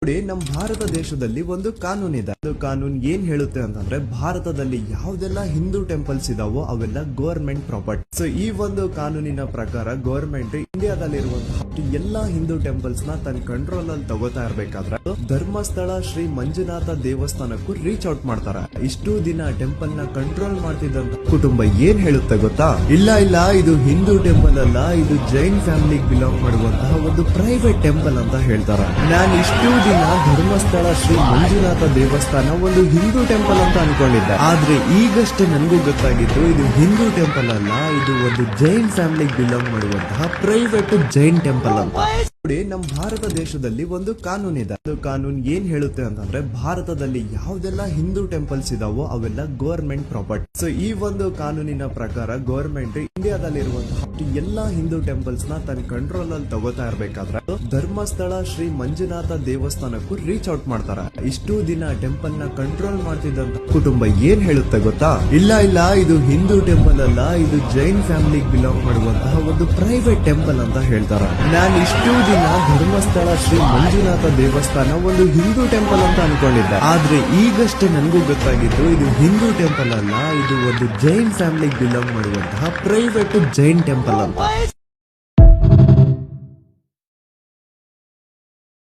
ನೋಡಿ, ನಮ್ಮ ಭಾರತ ದೇಶದಲ್ಲಿ ಒಂದು ಕಾನೂನು ಇದೆ. ಅದು ಕಾನೂನು ಏನ್ ಹೇಳುತ್ತೆ ಅಂತಂದ್ರೆ, ಭಾರತದಲ್ಲಿ ಯಾವ್ದೆಲ್ಲ ಹಿಂದೂ ಟೆಂಪಲ್ಸ್ ಇದಾವೋ ಅವೆಲ್ಲ ಗವರ್ಮೆಂಟ್ ಪ್ರಾಪರ್ಟಿ. ಸೊ ಈ ಒಂದು ಕಾನೂನಿನ ಪ್ರಕಾರ ಗವರ್ಮೆಂಟ್ ಇಂಡಿಯಾದಲ್ಲಿರುವಂತಹ ಎಲ್ಲಾ ಹಿಂದೂ ಟೆಂಪಲ್ಸ್ ನ ತನ್ನ ಕಂಟ್ರೋಲ್ ಅಲ್ಲಿ ತಗೋತಾ ಇರ್ಬೇಕಾದ್ರೆ ಧರ್ಮಸ್ಥಳ ಶ್ರೀ ಮಂಜುನಾಥ ದೇವಸ್ಥಾನಕ್ಕೂ ರೀಚ್ ಔಟ್ ಮಾಡ್ತಾರೆ. ಇಷ್ಟು ದಿನ ಟೆಂಪಲ್ ನ ಕಂಟ್ರೋಲ್ ಮಾಡ್ತಿದ್ದಂತ ಕುಟುಂಬ ಏನ್ ಹೇಳುತ್ತೆ ಗೊತ್ತಾ? ಇಲ್ಲ ಇದು ಹಿಂದೂ ಟೆಂಪಲ್ ಅಲ್ಲ, ಇದು ಜೈನ್ ಫ್ಯಾಮಿಲಿಗೆ ಬಿಲಾಂಗ್ ಮಾಡುವಂತಹ ಒಂದು ಪ್ರೈವೇಟ್ ಟೆಂಪಲ್ ಅಂತ ಹೇಳ್ತಾರೆ. ನಾನು ಇಷ್ಟು ದಿನ ಧರ್ಮಸ್ಥಳ ಶ್ರೀ ಮಂಜುನಾಥ ದೇವಸ್ಥಾನ ಒಂದು ಹಿಂದೂ ಟೆಂಪಲ್ ಅಂತ ಅನ್ಕೊಂಡಿದ್ದೆ. ಆದ್ರೆ ಈಗಷ್ಟೇ ನನಗೂ ಗೊತ್ತಾಗಿದ್ದು ಇದು ಹಿಂದೂ ಟೆಂಪಲ್ ಅಲ್ಲ, ಇದು ಒಂದು ಜೈನ್ ಫ್ಯಾಮಿಲಿಗೆ ಬಿಲಾಂಗ್ ಮಾಡುವಂತಹ ಪ್ರೈವೇಟ್ ಜೈನ್ ಟೆಂಪಲ್ ಅಂತ. ನೋಡಿ, ನಮ್ಮ ಭಾರತ ದೇಶದಲ್ಲಿ ಒಂದು ಕಾನೂನು ಇದೆ. ಅದು ಕಾನೂನು ಏನ್ ಹೇಳುತ್ತೆ ಅಂತಂದ್ರೆ, ಭಾರತದಲ್ಲಿ ಯಾವ್ದೆಲ್ಲ ಹಿಂದೂ ಟೆಂಪಲ್ಸ್ ಇದಾವೋ ಅವೆಲ್ಲ ಗವರ್ಮೆಂಟ್ ಪ್ರಾಪರ್ಟಿ. ಸೊ ಈ ಒಂದು ಕಾನೂನಿನ ಪ್ರಕಾರ ಗವರ್ಮೆಂಟ್ ಇಂಡಿಯಾದಲ್ಲಿರುವಂತಹ ಎಲ್ಲಾ ಹಿಂದೂ ಟೆಂಪಲ್ಸ್ ನ ತನ್ನ ಕಂಟ್ರೋಲ್ ಅಲ್ಲಿ ತಗೋತಾ ಇರ್ಬೇಕಾದ್ರೆ ಧರ್ಮಸ್ಥಳ ಶ್ರೀ ಮಂಜುನಾಥ ದೇವಸ್ಥಾನಕ್ಕೂ ರೀಚ್ ಔಟ್ ಮಾಡ್ತಾರೆ. ಇಷ್ಟು ದಿನ ಟೆಂಪಲ್ ನ ಕಂಟ್ರೋಲ್ ಮಾಡ್ತಿದ್ದಂತ ಕುಟುಂಬ ಏನ್ ಹೇಳುತ್ತೆ ಗೊತ್ತಾ? ಇಲ್ಲ ಇದು ಹಿಂದೂ ಟೆಂಪಲ್ ಅಲ್ಲ, ಇದು ಜೈನ್ ಫ್ಯಾಮಿಲಿಗೆ ಬಿಲಾಂಗ್ ಮಾಡುವಂತಹ ಒಂದು ಪ್ರೈವೇಟ್ ಟೆಂಪಲ್ ಅಂತ ಹೇಳ್ತಾರೆ. ನಾನು ಇಷ್ಟು ದಿನ ಧರ್ಮಸ್ಥಳ ಶ್ರೀ ಮಂಜುನಾಥ ದೇವಸ್ಥಾನ ಒಂದು ಹಿಂದೂ ಟೆಂಪಲ್ ಅಂತ ಅನ್ಕೊಂಡಿದ್ದೆ. ಆದ್ರೆ ಈಗಷ್ಟೇ ನನಗೂ ಗೊತ್ತಾಗಿದ್ದು ಇದು ಹಿಂದೂ ಟೆಂಪಲ್ ಅಲ್ಲ, ಇದು ಒಂದು ಜೈನ್ ಫ್ಯಾಮಿಲಿಗೆ ಬಿಲಾಂಗ್ ಮಾಡುವಂತಹ ಪ್ರೈವೇಟ್ ಜೈನ್ ಟೆಂಪಲ್ ಅಂತ.